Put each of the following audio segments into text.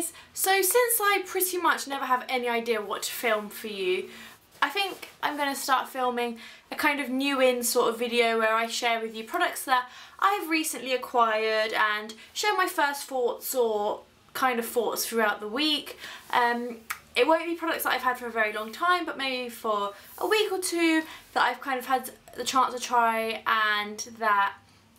guys! So since I pretty much never have any idea what to film for you, I think I'm going to start filming a kind of new in sort of video where I share with you products that I've recently acquired and share my first thoughts or kind of thoughts throughout the week. It won't be products that I've had for a very long time, but maybe for a week or two that I've kind of had the chance to try and that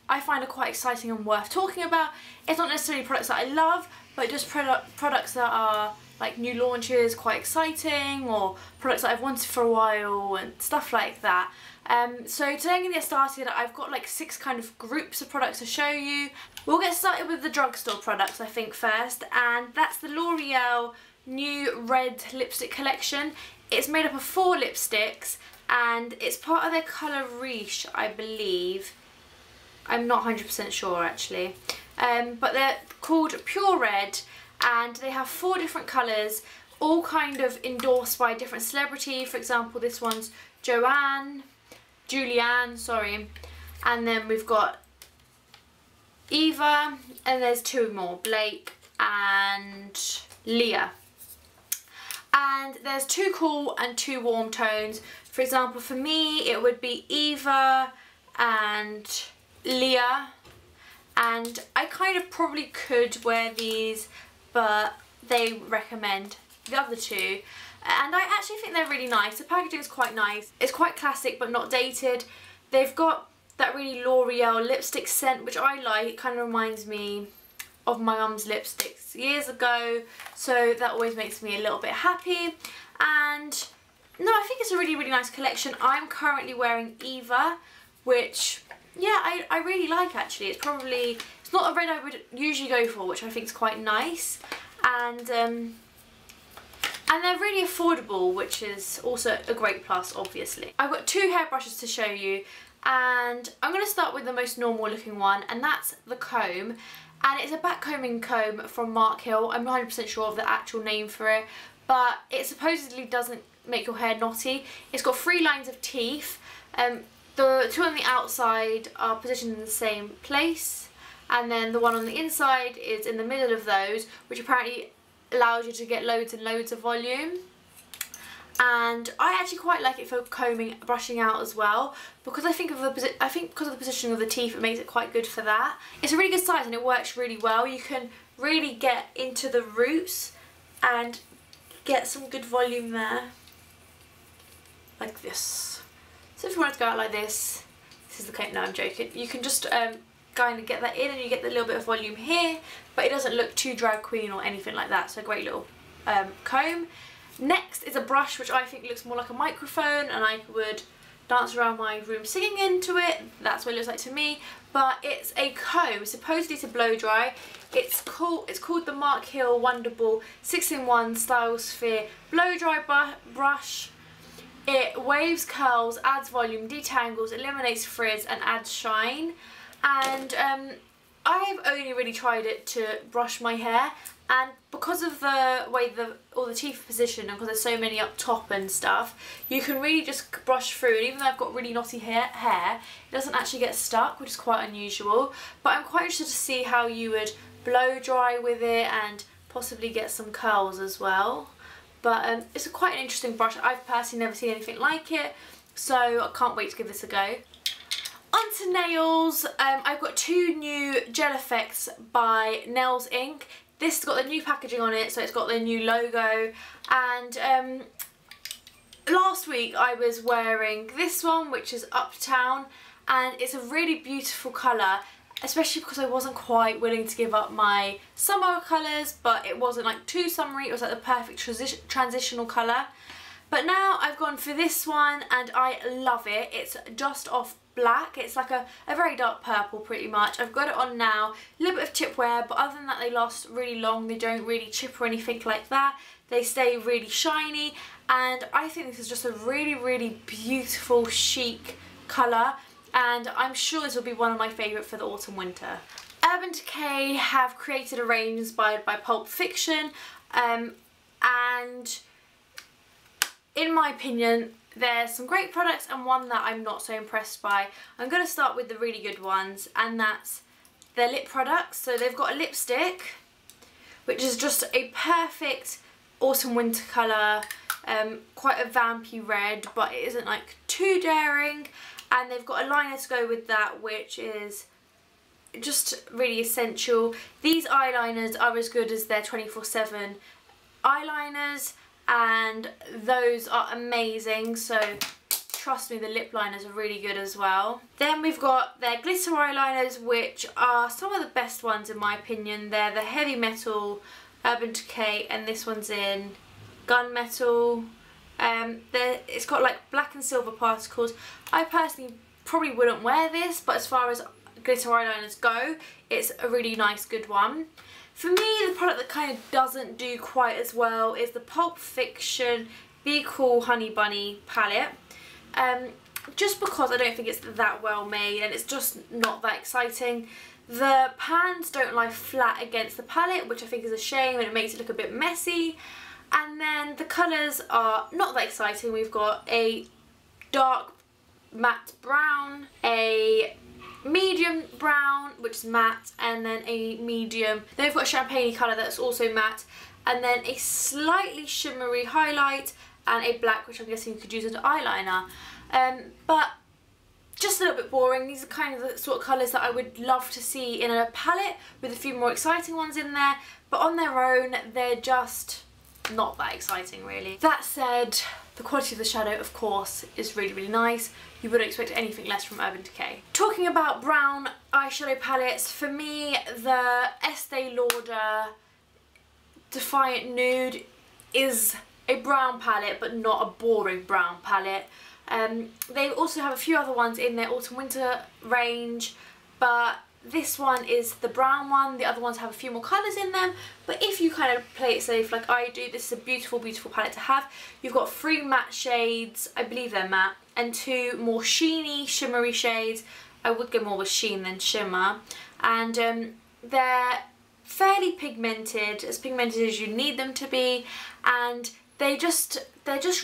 I find are quite exciting and worth talking about. It's not necessarily products that I love, but just products that are like new launches, quite exciting, or products that I've wanted for a while and stuff like that. So today I'm going to get started. I've got like 6 kind of groups of products to show you. We'll get started with the drugstore products I think first, and that's the L'Oreal Nude Red Lipstick collection. It's made up of 4 lipsticks and it's part of their colour Riche, I believe. I'm not 100% sure actually. But they're called Pure Red and they have 4 different colours, all kind of endorsed by a different celebrity. For example, this one's Julianne, sorry. And then we've got Eva, and there's 2 more, Blake and Leah. And there's 2 cool and 2 warm tones. For example, for me it would be Eva and Leah, and I kind of probably could wear these, but they recommend the other 2, and I actually think they're really nice. The packaging is quite nice. It's quite classic but not dated. They've got that really L'Oreal lipstick scent which I like. It kind of reminds me of my mum's lipsticks years ago, so that always makes me a little bit happy. And no, I think it's a really nice collection. I'm currently wearing Eva, which yeah, I really like actually. It's not a red I would usually go for, which I think is quite nice, and they're really affordable, which is also a great plus obviously. I've got 2 hairbrushes to show you, and I'm going to start with the most normal looking one, and that's the comb. And it's a backcombing comb from Mark Hill. I'm not 100% sure of the actual name for it, but it supposedly doesn't make your hair knotty. It's got 3 lines of teeth. The 2 on the outside are positioned in the same place, and then the one on the inside is in the middle of those, which apparently allows you to get loads and loads of volume. And I actually quite like it for combing, brushing out as well, because I think because of the positioning of the teeth, it makes it quite good for that. It's a really good size and it works really well. You can really get into the roots and get some good volume there, like this. So if you wanted to go out like this is the comb. No, I'm joking. You can just kind of get that in and you get the little bit of volume here, but it doesn't look too drag queen or anything like that. So a great little comb. Next is a brush which I think looks more like a microphone, and I would dance around my room singing into it. That's what it looks like to me. But it's a comb, supposedly to blow dry. It's called the Mark Hill Wonderball 6-in-1 Style Sphere Blow Dry Brush. It waves, curls, adds volume, detangles, eliminates frizz and adds shine. And I've only really tried it to brush my hair, and because of the way all the teeth are positioned and because there's so many up top and stuff, you can really just brush through, and even though I've got really knotty hair, it doesn't actually get stuck, which is quite unusual. But I'm quite interested to see how you would blow dry with it and possibly get some curls as well. But it's quite an interesting brush. I've personally never seen anything like it, so I can't wait to give this a go. On to nails. I've got 2 new gel effects by Nails Inc. This has got the new packaging on it, so it's got the new logo. And last week I was wearing this one, which is Uptown, and it's a really beautiful colour, especially because I wasn't quite willing to give up my summer colours, but it wasn't like too summery. It was like the perfect transitional colour. But now I've gone for this one and I love it. It's just off black. It's like a very dark purple pretty much. I've got it on now. A little bit of chip wear, but other than that they last really long. They don't really chip or anything like that. They stay really shiny, and I think this is just a really beautiful chic colour, and I'm sure this will be one of my favourite for the autumn winter. Urban Decay have created a range inspired by Pulp Fiction, and in my opinion there's some great products and one that I'm not so impressed by. I'm going to start with the really good ones, and that's their lip products. So they've got a lipstick which is just a perfect autumn winter colour, quite a vampy red, but it isn't like too daring. And they've got a liner to go with that, which is just really essential. These eyeliners are as good as their 24/7 eyeliners, and those are amazing, so trust me, the lip liners are really good as well. Then we've got their glitter eyeliners, which are some of the best ones in my opinion. They're the Heavy Metal, Urban Decay, and this one's in Gunmetal. It's got like black and silver particles. I personally probably wouldn't wear this, but as far as glitter eyeliners go, it's a really nice, good one. For me, the product that kind of doesn't do quite as well is the Pulp Fiction Be Cool Honey Bunny palette. Just because I don't think it's that well made, and it's just not that exciting. The pans don't lie flat against the palette, which I think is a shame, and it makes it look a bit messy. And then the colours are not that exciting. We've got a dark matte brown, a medium brown, which is matte, and then a medium. Then we've got a champagne colour that's also matte, and then a slightly shimmery highlight, and a black, which I'm guessing you could use as an eyeliner. But just a little bit boring. These are kind of the sort of colours that I would love to see in a palette with a few more exciting ones in there, but on their own they're just not that exciting really. That said, the quality of the shadow of course is really, really nice. You wouldn't expect anything less from Urban Decay. Talking about brown eyeshadow palettes, for me the Estee Lauder Defiant Nude is a brown palette, but not a boring brown palette. They also have a few other ones in their autumn winter range, but this one is the brown one. The other ones have a few more colours in them, but if you kind of play it safe like I do, this is a beautiful, beautiful palette to have. You've got 3 matte shades, I believe they're matte, and 2 more sheeny, shimmery shades. I would go more with sheen than shimmer, and they're fairly pigmented as you need them to be, and they're just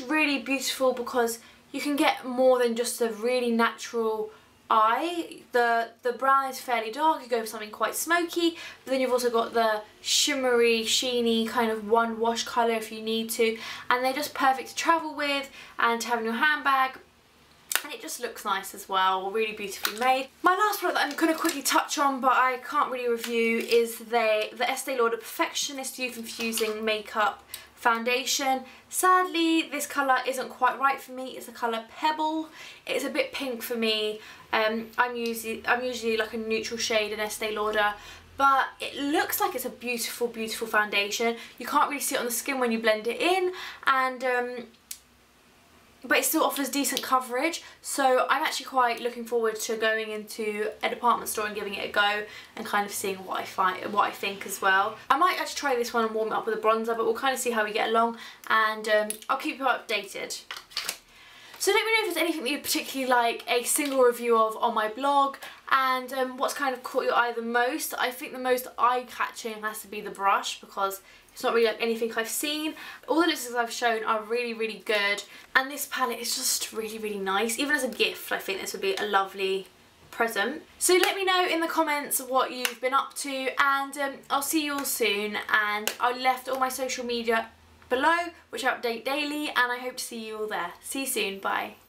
really beautiful because you can get more than just a really natural eye. The brown is fairly dark, you go for something quite smoky, but then you've also got the shimmery, sheeny kind of one wash colour if you need to, and they're just perfect to travel with and to have in your handbag, and it just looks nice as well, really beautifully made. My last product that I'm going to quickly touch on but I can't really review is the Estee Lauder Perfectionist Youth Infusing Makeup Foundation. Sadly, this colour isn't quite right for me. It's the colour Pebble. It's a bit pink for me. I'm usually like a neutral shade in Estee Lauder, but it looks like it's a beautiful, beautiful foundation. You can't really see it on the skin when you blend it in, and but it still offers decent coverage, so I'm actually quite looking forward to going into a department store and giving it a go and kind of seeing what I think as well. I might actually try this one and warm it up with a bronzer, but we'll kind of see how we get along, and I'll keep you updated. So let me know if there's anything that you'd particularly like a single review of on my blog, and what's kind of caught your eye the most. I think the most eye-catching has to be the brush, because it's not really like anything I've seen. All the lipsticks I've shown are really, really good, and this palette is just really, really nice. Even as a gift, I think this would be a lovely present. So let me know in the comments what you've been up to, and I'll see you all soon, and I left all my social media below, which I update daily, and I hope to see you all there. See you soon, bye.